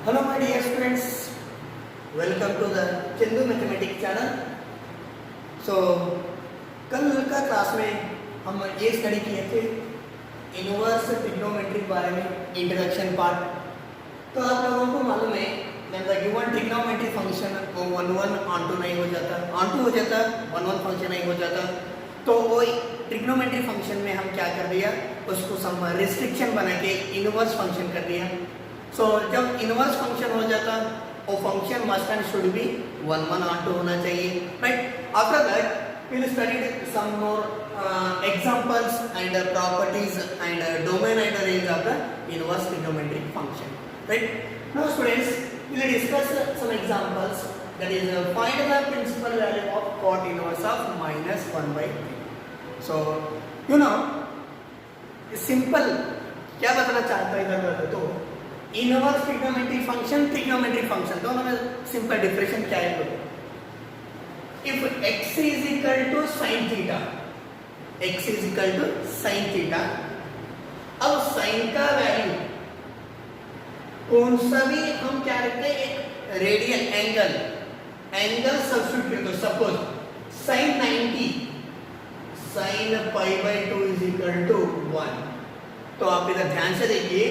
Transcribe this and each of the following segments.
Hello my dear students, welcome to the Chandu mathematics channel. So कल का class में हम ये स्टडी किए थे इनवर्स ट्रिग्नोमेट्री के बारे में, इंट्रोडक्शन पार्ट। तो आप लोगों को मालूम है when the given trigonometry function वो 1 onto नहीं हो जाता, onto हो जाता, 1 फंक्शन नहीं हो जाता। तो वो ट्रिग्नोमेट्री फंक्शन में हम क्या कर दिया, उसको सम रिस्ट्रिक्शन बना के इनवर्स फंक्शन कर दिया। सो जब इनवर्स फंक्शन हो जाता वो function must and should be 1 onto होना चाहिए, right. After that we will study some more examples and properties and domain and range of the inverse trigonometric function, right. Now students, we will discuss some examples, that is find the principal value of cot inverse of -1/3. So you know simple क्या बताना चाहता है इधर, तो inverse trigonometry function दोनों में simple differentiation क्या है। If x is equal to sin theta, x is equal to sin theta, अब sin का वैल्यू कौन सा भी हम क्या रखते हैं, एक रेडियल एंगल सब्स्टिट्यूट कर दो। Suppose sin 90 sin π/2 is equal to 1। तो आप इधर ध्यान से देखिए,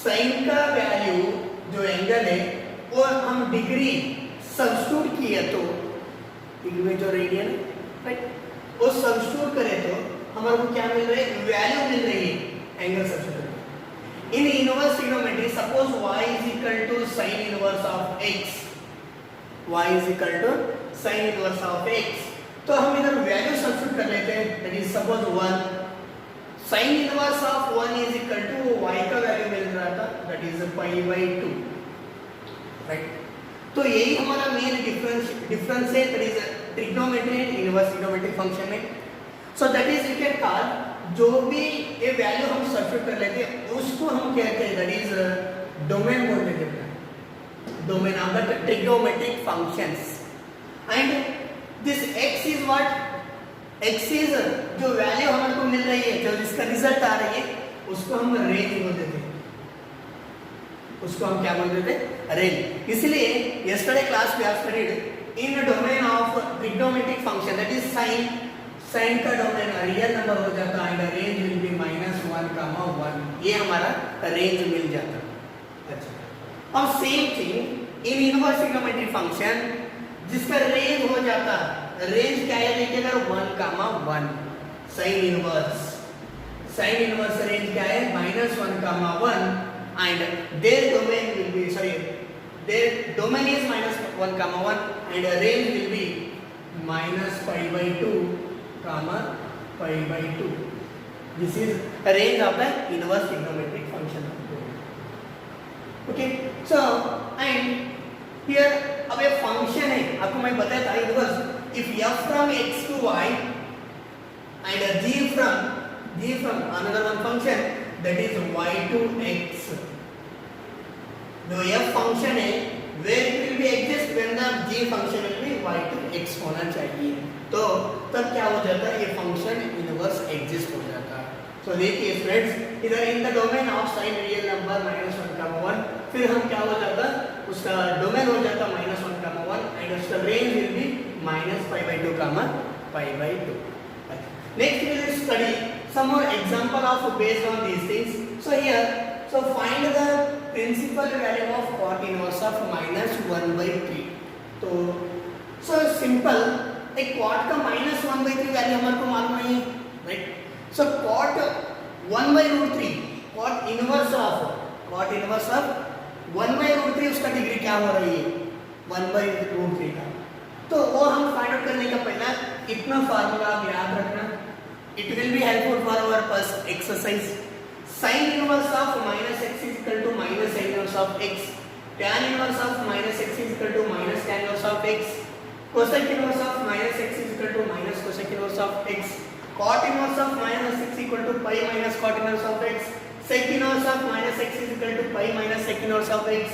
sin का वैल्यू जो एंगल है वो हम डिग्री सब्स्टिट्यूट किए तो डिग्री में जो रेडियन है, राइट, वो सब्स्टिट्यूट करें तो हमारे को क्या मिल रहा है, वैल्यू मिल रही है angle substitute. In inverse trigonometry suppose y is equal to sin inverse of x, y is equal to sin inverse of x, तो हम इधर वैल्यू सब्स्टिट्यूट कर लेते हैं, that is suppose 1 sin inverse of 1 is equal to y का value मिल रहा था, that is π/2, right. तो यही हमारा मेन डिफरेंस है, that is trigonometry and inverse trigonometry function में। So that is you can call जो भी ये वैल्यू हम सब्स्टिट्यूट कर लेते हैं उसको हम कहते हैं, दैट इज डोमेन बोलते हैं, domain of the trigonometric functions. And this x is what, x is जो वैल्यू हमारे को मिल रही है, जो जिसका रिजल्ट आ रही है, उसको हम रेंज बोल देते हैं, उसको हम क्या बोल देते हैं, रेंज। इसलिए yesterday class we have studied in domain of trigonometric function, that is sin का डोमेन रियल नंबर हो जाता है, एंड रेंज विल बी -1, 1, ये हमारा रेंज मिल जाता। अच्छा, अब same thing in inverse trigonometric function जिसका रेंज हो जाता, रेंज क्या है देखिए, अगर 1, 1 sin इनवर्स रेंज क्या है, -1, 1, and their domain will be their domain is -1, 1 and range will be -π/2, π/2. This is a range of the inverse trigonometric function. Okay, so and here अब ये फंक्शन है, आपको मैं बताया था inverse, if f from x to y and g from another one function, that is y to x. जो f function है where it will be exist when the g function will be y to x होना चाहिए, तो तब क्या हो जाता है, ये फंक्शन इनवर्स एग्जिस्ट हो जाता है। तो देखिए फ्रेंड्स, इधर in the domain of sin real number -1, 1, फिर हम क्या हो जाता, उसका डोमेन हो जाता -1, 1 एंड उसका range will be -π/2, π/2। Next we will study some more example of based on these things. So here, so find the principal value of cot inverse of -1/3. तो so simple, एक cot का -1/3 value हमारे को मालूम नहीं है, right. so cot 1/√3, cot inverse of 1/√3 उसका degree क्या हो रही है, 1/√3 का। तो वो हम फाइंड आउट करने का पहला इतना फार्मूला आप याद रखना, it will be helpful for our first exercise. Sin inverse of -x is equal to -sin inverse of x, tan inverse of -x is equal to -tan inverse of x, cosec inverse of -x is equal to -cosec inverse of x, cot inverse of -x is equal to pi minus cot inverse of x, sec inverse of -x is equal to pi minus sec inverse of x,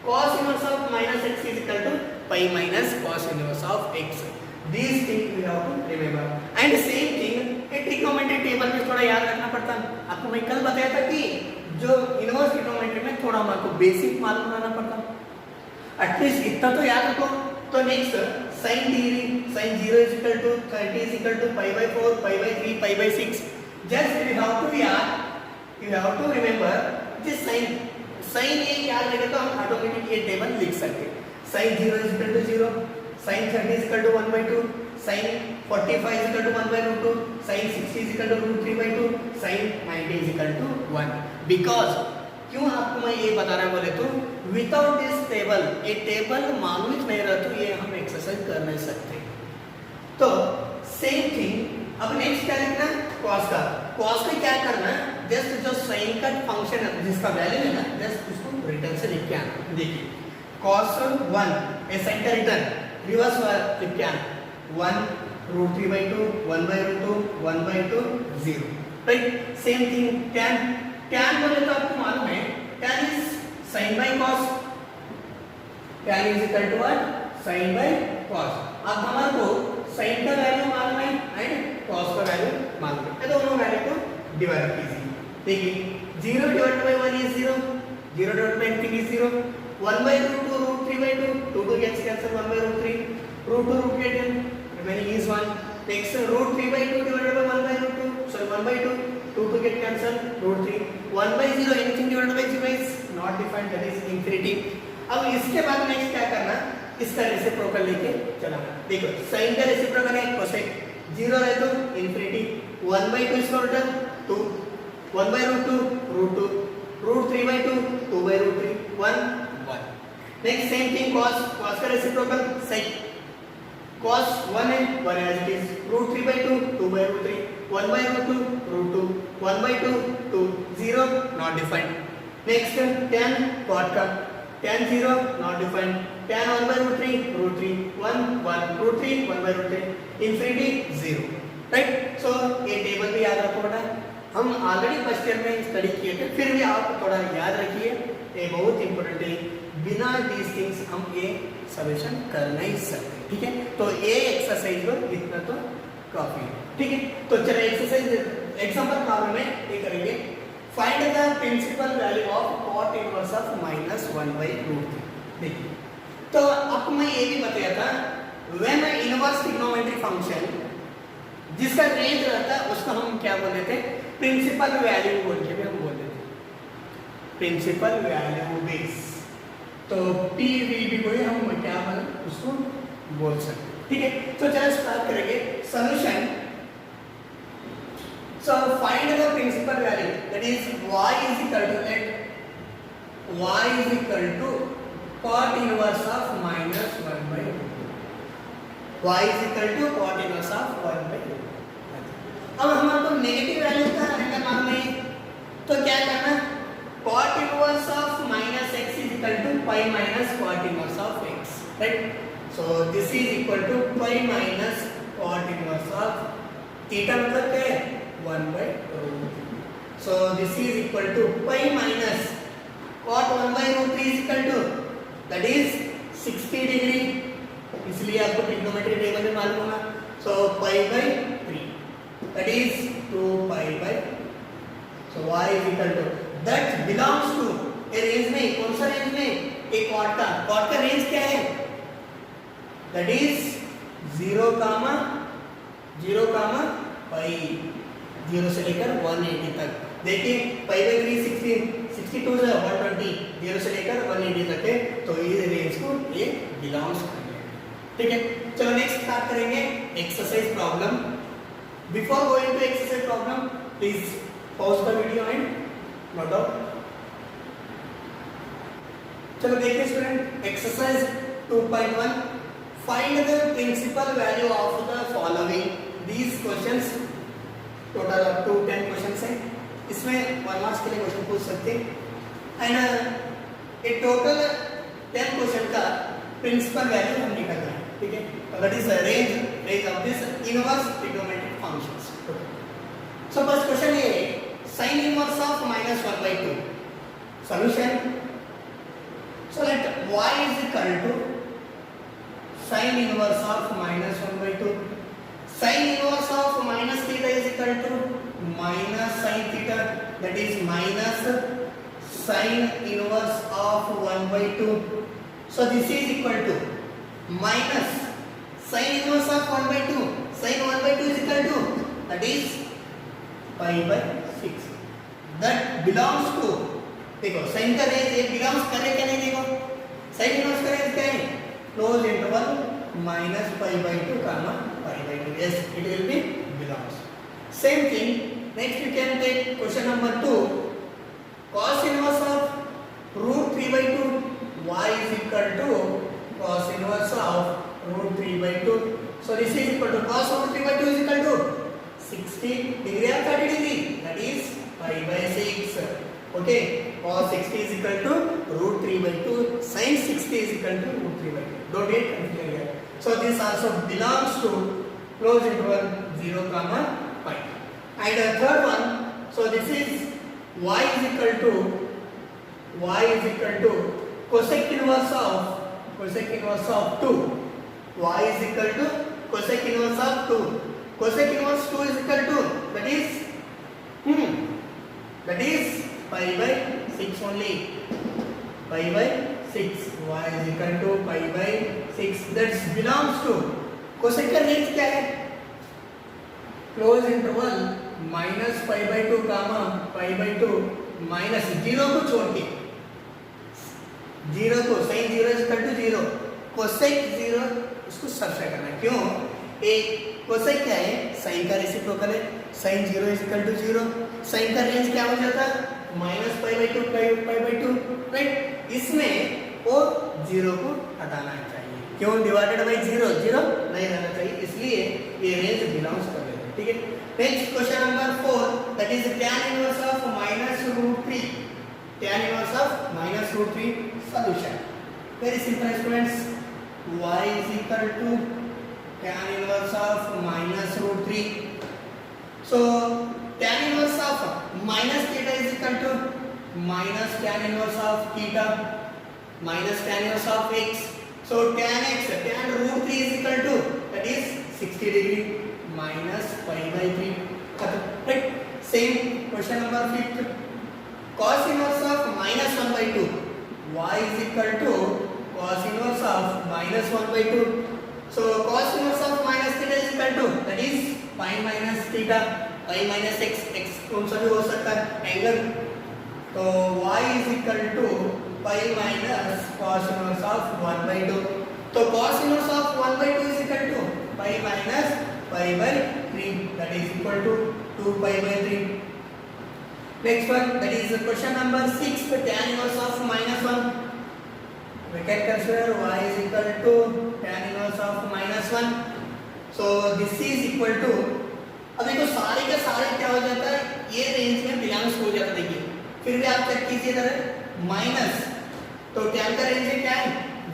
cos inverse of -x is equal to pi minus cos inverse of x. These things we have to remember. And same thing, एक trigonometry table में थोड़ा याद रखना पड़ता है। आपको मैं कल बताया था कि जो इनवर्स ट्रिग्नोमेट्री में थोड़ा हमारे बेसिक मालूम रहना पड़ता, एटलीस्ट इतना तो याद रखो। तो next sin degree, sin 0 is equal to 30 is equal to pi by 4, pi by 3, pi by 6. Just you have to याद, you have to remember this sin ये याद रखें तो हम ऑटोमेटिक ये टेबल लिख सकते हैं। sin 0 is equal to 0, sin 30 is equal to 1 by 2, sin 45 is equal to 1 by root 2, sin 60 is equal to root 3 by 2, sin 90 is equal to 1. Because क्यों आपको मैं ये बता रहा बोले तो विदाउट दिस टेबल, ये टेबल मालूम ही नहीं रहा तो ये हम एक्सरसाइज कर नहीं सकते। तो सेम थिंग अब नेक्स्ट क्या लिखना है, cos का। cos का क्या करना है, जस्ट जो sin का फंक्शन है जिसका वैल्यू है ना, जस्ट उसको रिटर्न से लिख के आना। देखिए cos 1 ए sin का रिटर्न रिवर्स लिख के आना 1 root 3 by 2, 1 by root 2, 1 by 2, 0, right. Same thing tan बोले तो आपको मालूम है tan is sin by cos, tan is equal to what, sin by cos। अब हमारे को sin का वैल्यू मालूम है एंड cos का वैल्यू मालूम है, तो दोनों वैल्यू को डिवाइड कीजिए। देखिए 0 divided by 1 is 0, 0 divided by 3 is 0, 1 by root 2 root 3 by 2, 2 gets cancelled, 1 by root 3 root 2 root 8 remaining is 1। next root 3 by 2 divided by 1 by root 2, sorry 1 by 2, 2 get cancelled, root 3, 1 by 0 anything divided by 0 is not defined, that is infinity। अब इसके बाद next क्या करना, इसका reciprocal लेके चलाना। देखो sin का रेसिप्रोकल है cosec, 0 है तो infinity, 1 by 2 इसका return 2, 1 by root 2 root 2, root 3 by 2 2 by root 3 1 1। Next same thing cos का रेसिप्रोकल sec, cos 1 है 1 as it is, root 3 by 2 2 by root 3, 1 by root 2 root 2, 1 by 2 2, 0 not defined। next tan cot का tan 0 not defined, tan 1 by root 3 root 3 1 1 root 3 1 by root 3 infinity 0, right. So ये table भी याद रखो बेटा, हम already first year में study किए थे, फिर भी आप थोड़ा याद रखिए, ये बहुत इंपॉर्टेंट है। बिना दीज थिंग्स हम ये सॉल्यूशन कर नहीं सकते, ठीक है। तो ये एक्सरसाइज में इतना तो काफी है, ठीक है। तो चलिए एक्सरसाइज एग्जांपल प्रॉब्लम में ये करेंगे, find the principal value of cot inverse of -1 by √3। देखिए तो आपको मैं ये भी बताया था, व्हेन इनवर्स ट्रिग्नोमेट्रिक फंक्शन जिसका रेंज रहता है उसको हम क्या बोलते थे, प्रिंसिपल वैल्यू बोल के भी हम बोल देते हैं, प्रिंसिपल वैल्यू बेस। तो P will be कोई हम क्या उसको बोल सकते हैं, ठीक है। तो चलो स्टार्ट करेंगे solution. So find the principal value, that is y is equal to cot inverse of -1 by √2, y is equal to cot inverse of 1 by √2। अब हमारे को नेगेटिव वैल्यू का रहना मालूम है, तो क्या करना, cot inverse of -x is equal to pi minus cot inverse of x, right। so this is equal to pi minus cot inverse of theta मतलब क्या है 1 by √3। so this is equal to pi minus cot 1 by √3 is equal to that is 60 degree, इसलिए आपको trigonometry table में मालूम होगा। so pi by 3 that is 2 pi by, so y is equal to that belongs to a range में, कौन सा range में, एक cot का रेंज क्या है, that is 0 pi, 0 से लेकर 180 तक। देखिए pi by 3 16, 62 से 120, 0 से लेकर 180 तक है, तो ये रेंज को ये बिलोंग्स करेगा, ठीक है। चलो नेक्स्ट स्टार्ट करेंगे exercise problem. Before going to exercise problem please pause the video and note down. चलो देखिए student exercise 2.1, find the principal value of the following. These questions total up to 10 questions हैं, इसमें 1 marks के लिए question पूछ सकते हैं and A total 10 question का प्रिंसिपल वैल्यू हम निकालना है, ठीक है। That is the range of this inverse trigonometric functions. So first question है sin inverse of -1 by 2। Solution, so let y is equal to sin inverse of -1 by 2, sin inverse of minus theta is equal to minus sin theta, that is minus sin inverse of 1 by 2. So this is equal to minus sin inverse of 1 by 2. Sin 1 by 2 is equal to, that is pi by 6. That belongs to, देखो sin का range ये belongs करे क्या नहीं, देखो sin inverse का range क्या है, close interval minus pi by 2 comma pi by 2. Yes, it will be belongs. Same thing. Next you can take question number 2. Cos inverse of root 3 by 2. Y is equal to cos inverse of root 3 by 2. So this is equal to cos root 3 by 2 is equal to 60 degree or 30 degree. That is pi by 6. Okay. Cos 60 is equal to root 3 by 2. Sin 60 is equal to root 3 by 2. Don't get confused here. So this also belongs to close interval 0 comma pi. And the third one, so this is y is equal to cosec inverse of 2. Y is equal to cosec inverse of 2. Cosec inverse 2 is equal to, that is pi by 6 only. Pi by 6. Y is equal to pi by 6. That belongs to cosec का range क्या है? Close interval minus pi by 2 comma pi by 2 minus 0 को छोड़ के, 0 को sin 0 is equal to 0, cosec 0 उसको subtract करना है. क्यों? एक cosec क्या है? sin का रेसिप्रोकल है. sin 0 is equal to 0. sin का रेंज क्या हो जाता है? Minus pi by 2 pi by 2, right. इसमें वो 0 को हटाना चाहिए. क्यों? डिवाइडेड बाई 0 नहीं रहना चाहिए, इसलिए ये रेंज बिलोंग्स कर लेते हैं. ठीक है. Next question number 4, that is tan inverse of minus root 3. tan inverse of minus root 3 solution. Very simple students. y is equal to tan inverse of minus root 3. So tan inverse of minus theta is equal to minus tan inverse of theta minus tan inverse of x. So tan root 3 is equal to, that is 60 degree minus pi by 3. Right. Same question number 5. Cos inverse of minus 1 by 2. Y is equal to cos inverse of minus 1 by 2. So cos inverse of minus theta is equal to, that is pi minus theta, pi minus x कौन सा भी हो सकता है angle. तो y is equal to pi minus cos inverse of 1 by 2. तो cos inverse of 1 by 2 is equal to pi minus pi by 3, that is equal to 2 pi by 3. Next one, that is question number 6. Tan inverse of minus 1. We can consider y is equal to tan inverse of minus 1. So this is equal to, अब देखो सारे के सारे क्या हो जाता है, ये रेंज में बिलोंग्स हो जाता है. देखिए फिर भी आप चेक कीजिए इधर माइनस, तो tan का रेंज क्या है?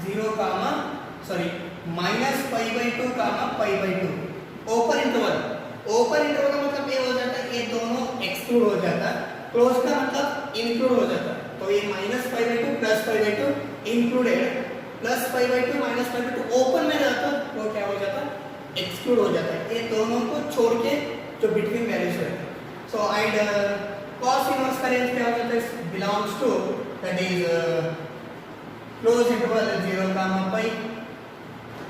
0 comma minus pi by 2 comma pi by 2. Open interval का मतलब ये हो जाता है, ये दोनों एक्सक्लूड हो जाता है. क्लोज का मतलब इंक्लूड हो जाता है. तो ये minus pi by 2 plus pi by 2 included, plus pi by 2 minus pi by 2 open में रहता है, वो क्या हो जाता है? एक्सक्लूड हो जाता है. ये दोनों को छोड़ के जो बिटवीन वैल्यूज रहते हैं. सो एंड cos इनवर्स का रेंज क्या हो जाता है? Belongs to, that is close interval 0 comma pi,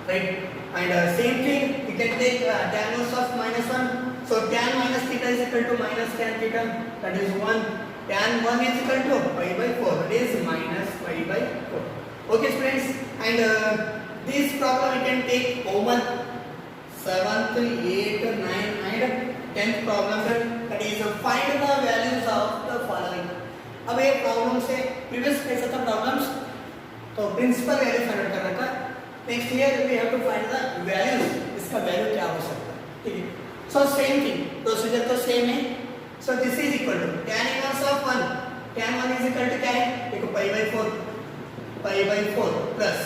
right. And same thing we can take tan inverse of minus 1. So tan minus theta is equal to minus tan theta, that is 1. Tan 1 is equal to pi by 4, that is minus pi by 4. Okay students, and this problem we can take common 7th, 8th, 9th and 10th problem, that is find the values of the following. अब ये problem से previous कैसा था problems, तो principal value find करना था. Next year we have to find the values, इसका value क्या हो सकता है. ठीक है. सो सेम थिंग, प्रोसीजर तो सेम है. So this is equal to tan inverse of 1. tan 1 is equal to क्या है? देखो pi by 4 plus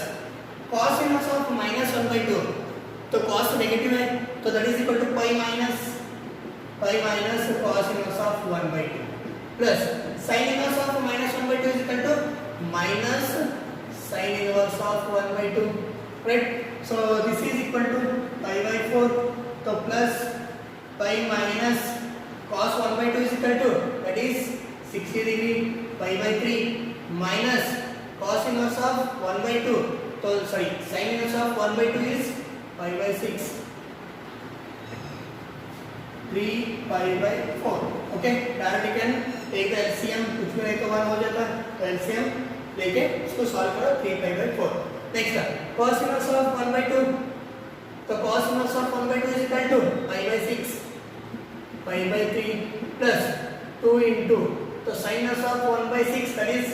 cos inverse of minus 1 by 2. तो cos नेगेटिव है, तो that is equal to pi minus cos inverse of 1 by 2 plus sin inverse of minus 1 by 2 is equal to minus sin inverse of 1 by 2, right. So this is equal to pi by 4, तो plus pi minus cos 1 by 2 is equal to, that is 60 degree pi by 3 minus cos inverse of 1 by 2. So sorry, sin inverse of 1 by 2 is pi by 6. 3 pi by 4. Okay, direct can take the LCM, कुछ भी रहेगा 1 हो जाता है, तो LCM लेके इसको solve करो 3 pi by 4. Next cos inverse of 1 by 2. तो cos inverse of 1 by 2 is equal to pi by 6 pi by 3 plus 2 into, तो sin inverse of 1 by 6 that is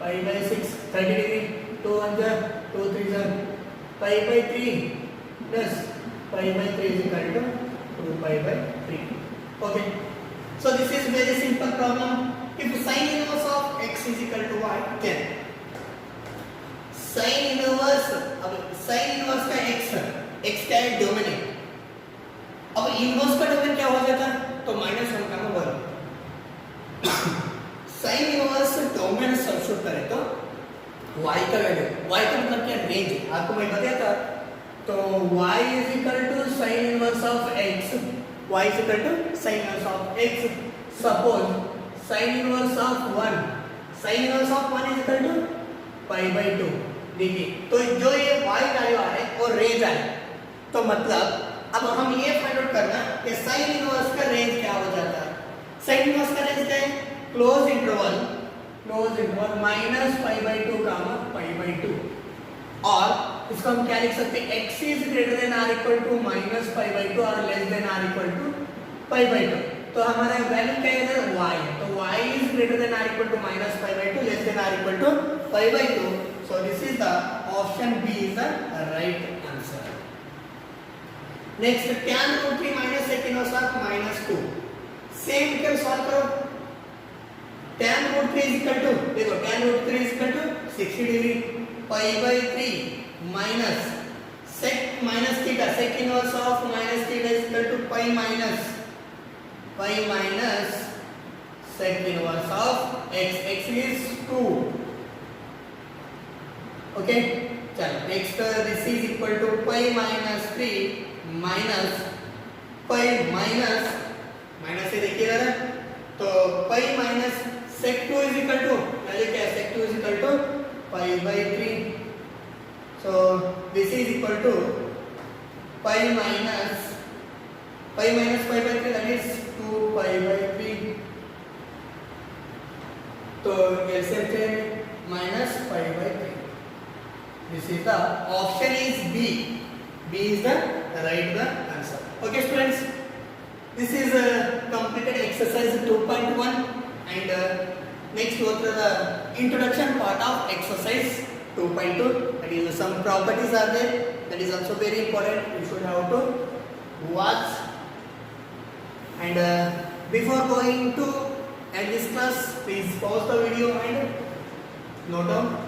pi by 6 30 degree, 2 1 2 3 pi by 3 plus pi by 3 is equal to 2 pi by 3. Okay, so this is very simple problem. If sin inverse of x is equal to y, then sin inverse, अब sin inverse का x क्या है, domain है. अब inverse का domain क्या हो जाता है, तो -1 का 1. sin इनवर्स डोमेन सब्स्टिट्यूट करें तो y का वैल्यू, y का मतलब क्या, रेंज. आपको मैं बताया था, तो y is equal to sin inverse of x, y is equal to sin inverse of x. Suppose sin inverse of 1, sin inverse of 1 is equal to pi by 2. देखिए, तो जो ये y वैल्यू आ रहा है और रेंज आ रहा है, तो मतलब अब हम ये फाइंड आउट करना कि sin इनवर्स का रेंज क्या हो जाता है. sin इनवर्स का रेंज क्या है, close interval minus pi by 2 comma pi by 2. और इसको हम क्या लिख सकते हैं, x is greater than or equal to minus pi by 2 और less than or equal to pi by 2. तो हमारा वैल्यू क्या है, y. तो y is greater than or equal to minus pi by 2, less than or equal to pi by 2. So this is the option B is the right answer. Next, tan root 3 minus sec inverse of minus 2. Same क्या solve करो. tan root 3 is equal to, देखो tan root 3 is equal to 60 degree, pi by 3 minus sec minus theta, sec inverse of minus theta is equal to pi minus sec inverse of x. X is 2. Okay, चलो next this is equal to pi minus 3 minus pi minus से देखिए जरा, तो pi minus sec 2 is equal to, value क्या है, sec 2 is equal to pi by 3. So this is equal to pi minus pi by 3, that is 2 pi by 3. तो LCM से minus pi by 3. This is the option is B. B is the right answer. Okay students, this is completed exercise 2.1 and next go to the introduction part of exercise 2.2. That is some properties are there, that is also very important, you should have to watch. And before going to end this class, please pause the video and note down